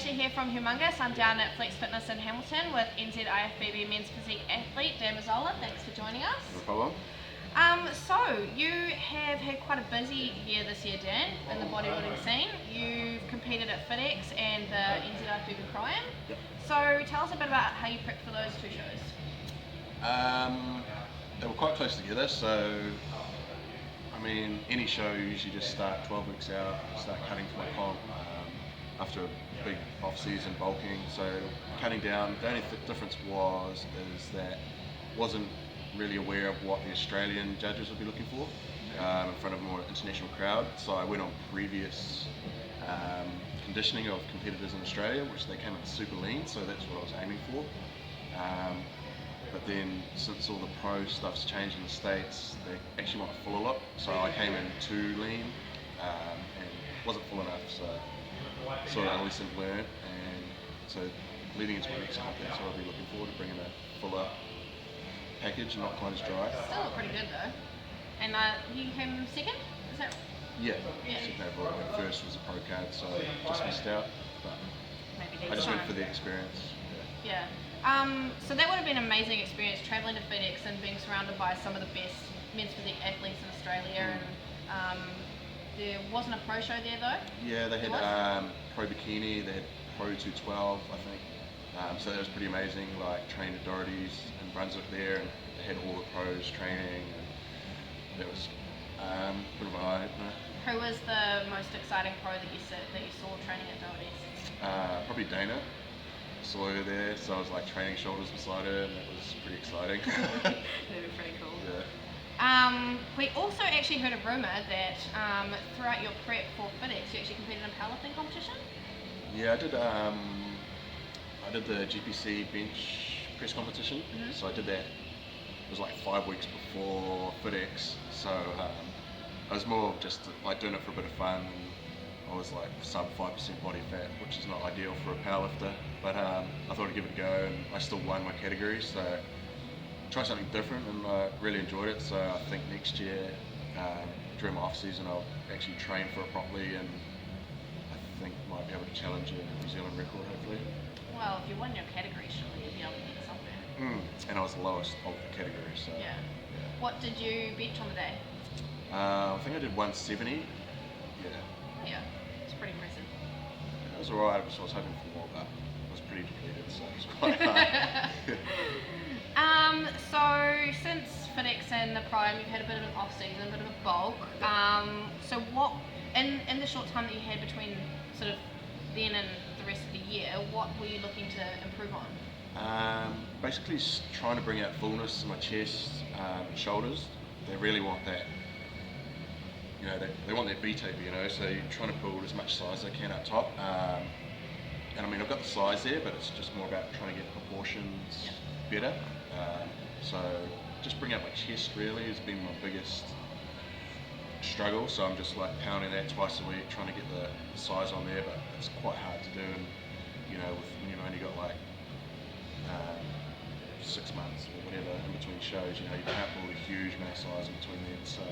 actually here from Humongous. I'm down at Flex Fitness in Hamilton with NZIFBB men's physique athlete Dan Mazzola. Thanks for joining us. No problem. So you have had quite a busy year this year, Dan, in the bodybuilding scene. You've competed at Physique and the NZIFBB Pro-Am. Yep. So tell us a bit about how you prepped for those two shows. They were quite close together, so I mean, any show you usually just start 12 weeks out, start cutting for my comp after a big off-season bulking. So cutting down, the only difference is that wasn't really aware of what the Australian judges would be looking for in front of a more international crowd. So I went on previous conditioning of competitors in Australia, which they came in super lean, so that's what I was aiming for. But then since all the pro stuff's changed in the States, they actually want full a lot. So I came in too lean and wasn't full enough, so sort of a lesson learned. And so leading into my next comp, that's what I'll be looking forward to, bringing a fuller package, not quite as dry. Still look pretty good though. And you came second? Is that Yeah. Second overall. My first was a pro card, so just missed out. But maybe I just went for the experience. Yeah. So that would have been an amazing experience, travelling to Physique and being surrounded by some of the best men's physique athletes in Australia. And there wasn't a pro show there though? Yeah, they had Pro Bikini, they had Pro 212, I think. So that was pretty amazing. Like trained at Doherty's in Brunswick there, and they had all the pros training. And that was a bit of an eye-opener. Who was the most exciting pro that you saw training at Doherty's? Probably Dana. Saw her there, so I was like training shoulders beside her, and that was pretty exciting. That was pretty cool. Yeah. We also actually heard a rumour that throughout your prep for Physique, you actually competed in a powerlifting competition? Yeah, I did the GPC bench press competition, so I did that. It was like 5 weeks before FitX, so I was more just like doing it for a bit of fun. And I was like sub 5% body fat, which is not ideal for a powerlifter, but I thought I'd give it a go, and I still won my category, so try something different, and I really enjoyed it. So I think next year, during my off season, I'll actually train for it properly, and I think might be able to challenge a New Zealand record hopefully. Well, if you won your category, surely you'd be able to get somewhere. And I was the lowest of the category, so. Yeah. What did you bench on the day? I think I did 170. Yeah, it's pretty impressive. It was alright, I was hoping for more, but I was pretty depleted, so it was quite hard. So since Physique and the Pro-Am, you've had a bit of an off-season, a bit of a bulk. So what, in the short time that you had between sort of then and the rest of the year, what were you looking to improve on? Basically trying to bring out fullness in my chest and shoulders. They really want that. You know, they want that V-taper, you know, so you're trying to build as much size as I can up top. And I mean, I've got the size there, but it's just more about trying to get proportions better. So just bring out my chest really has been my biggest struggle. So I'm just like pounding that twice a week, trying to get the size on there, but it's quite hard to do. And you know, when you've only got like 6 months or whatever in between shows, you know, you can't build a huge amount of size in between them. So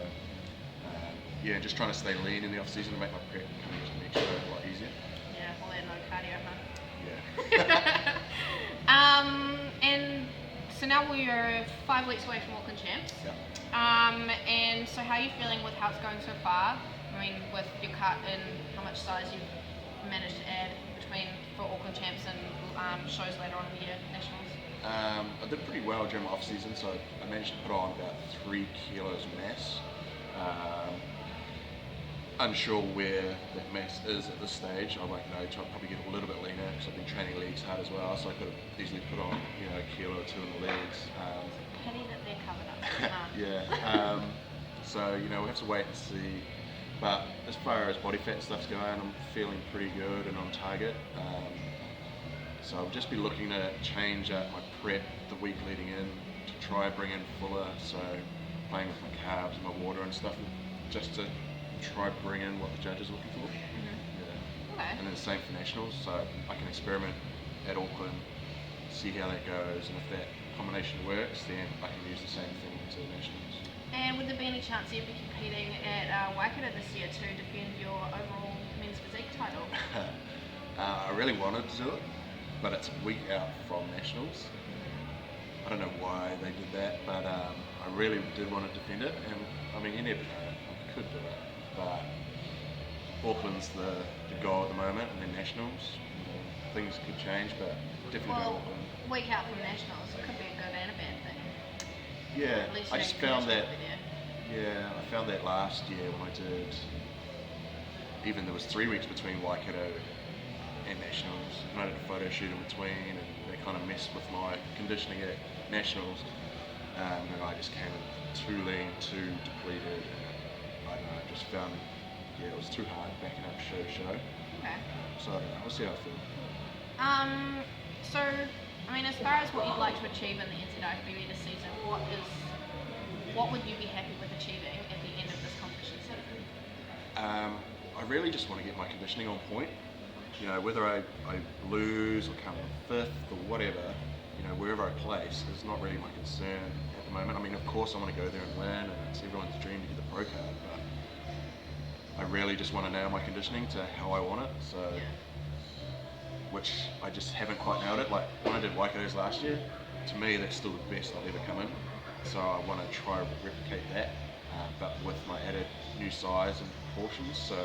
yeah, just trying to stay lean in the off season to make my prep coming into the next show a lot easier. Yeah, all that no cardio, huh? Yeah. And so now we're 5 weeks away from Auckland Champs. Yeah. And so how are you feeling with how it's going so far? I mean, with your cut and how much size you've managed to add for Auckland Champs and shows later on in the year, nationals? I did pretty well during my off season, so I managed to put on about 3 kilos mass. Unsure where that mass is at this stage. I won't know till I probably get a little bit leaner because I've been training legs hard as well, so I could have easily put on, you know, a kilo or 2 in the legs. Pity that they're covered up. Yeah. So you know, we'll have to wait and see. But as far as body fat stuff's going, I'm feeling pretty good and on target. So I'll just be looking to change up my prep the week leading in to try and bring in fuller. So playing with my carbs and my water and stuff, just to try bring in what the judges are looking for. Yeah. Okay. And then the same for nationals, so I can experiment at Auckland, see how that goes, and if that combination works, then I can use the same thing to nationals. And would there be any chance you'd be competing at Waikato this year to defend your overall men's physique title? I really wanted to do it, but it's a week out from nationals. I don't know why they did that, but I really did want to defend it, and I mean, you never know, I could do it, but Auckland's the goal at the moment, and then nationals. Things could change, but definitely Well, go Auckland. week out from nationals, it could be a good and a bad thing. Yeah, At least I you just know found you're that. Yeah, I found that last year when I did. Even there was 3 weeks between Waikato and nationals, and I did a photo shoot in between, and they kind of messed with my conditioning at nationals, and I just came in too lean, too depleted, and I don't know, I just found, it was too hard backing up show to show. Okay. So I don't know, we'll see how I feel. So, I mean, as far as what you'd like to achieve in the NZIFBB this season, what would you be happy with achieving at the end of this competition season? I really just want to get my conditioning on point. You know, whether I lose or come fifth or whatever, you know, wherever I place is not really my concern at the moment. I mean, of course I want to go there and win, and it's everyone's dream to get the pro card, but I really just want to nail my conditioning to how I want it. So, which I just haven't quite nailed it. Like when I did Waikato's last year, to me that's still the best I've ever come in. So I want to try to replicate that, but with my added new size and proportions. So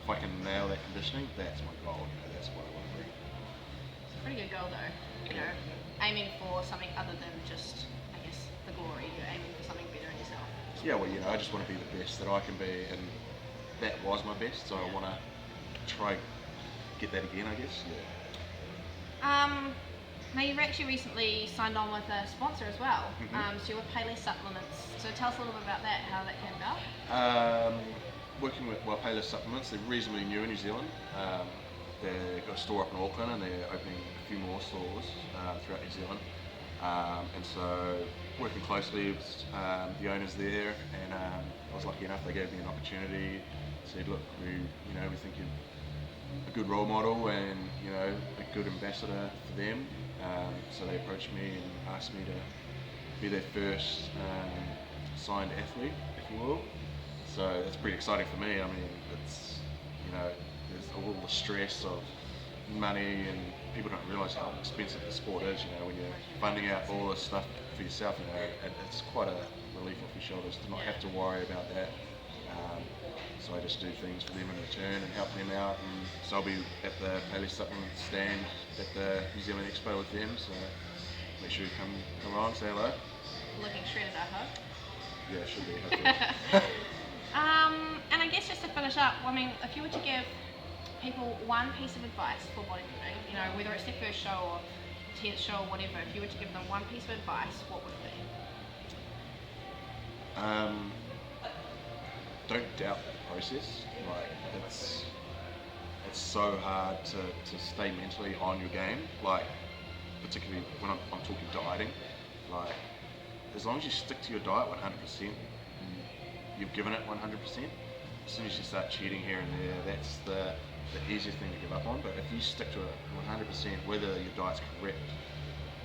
if I can nail that conditioning, that's my goal. You know, that's what I want to bring. It's a pretty good goal though. You know, aiming for something other than just, I guess, the glory. You're aiming for something better in yourself. Yeah, well, you know, I just want to be the best that I can be, and that was my best. So I want to try get that again, I guess. Yeah. Now you've actually recently signed on with a sponsor as well. So you're with Payless Supplements. So tell us a little bit about that, how that came about. Working with Payless Supplements, they're reasonably new in New Zealand. They've got a store up in Auckland, and they're opening a few more stores throughout New Zealand. And so working closely with the owners there, and I was lucky enough they gave me an opportunity. Said, look, we think you're a good role model and a good ambassador for them. So they approached me and asked me to be their first signed athlete, if you will. So that's pretty exciting for me. I mean, it's there's all the stress of money, and people don't realise how expensive the sport is. When you're funding out all this stuff for yourself, it's quite a relief off your shoulders to not have to worry about that. So I just do things for them in return and help them out, and so I'll be at the Payless Supplement stand at the New Zealand Expo with them, so make sure you come along, say hello. Looking shredded, I hope. Yeah, it should be, hopefully. And I guess just to finish up, I mean, if you were to give people one piece of advice for bodybuilding, whether it's their first show or 10th show or whatever, if you were to give them one piece of advice, what would it be? Don't doubt the process. Like it's so hard to stay mentally on your game. Like particularly when I'm talking dieting. Like as long as you stick to your diet 100%, and you've given it 100%. As soon as you start cheating here and there, that's the easiest thing to give up on. But if you stick to it 100%, whether your diet's correct,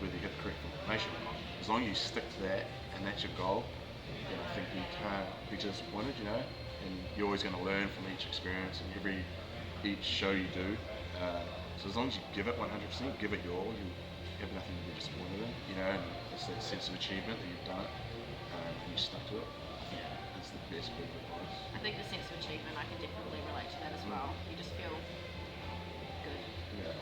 whether you have the correct information or not, as long as you stick to that and that's your goal, then I think you can't be disappointed, and you're always going to learn from each experience and each show you do. So as long as you give it 100%, give it your all, you have nothing to be disappointed in, and it's that sense of achievement that you've done it and you stuck to it. I think that's the best bit of advice. I think the sense of achievement, I can definitely relate to that as well. You just feel good. Yeah.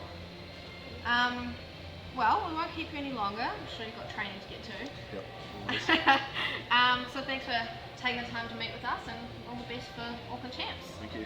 Well, we won't keep you any longer. I'm sure you've got training to get to. Yep. So thanks for taking the time to meet with us, and all the best for Auckland Champs. Thank you.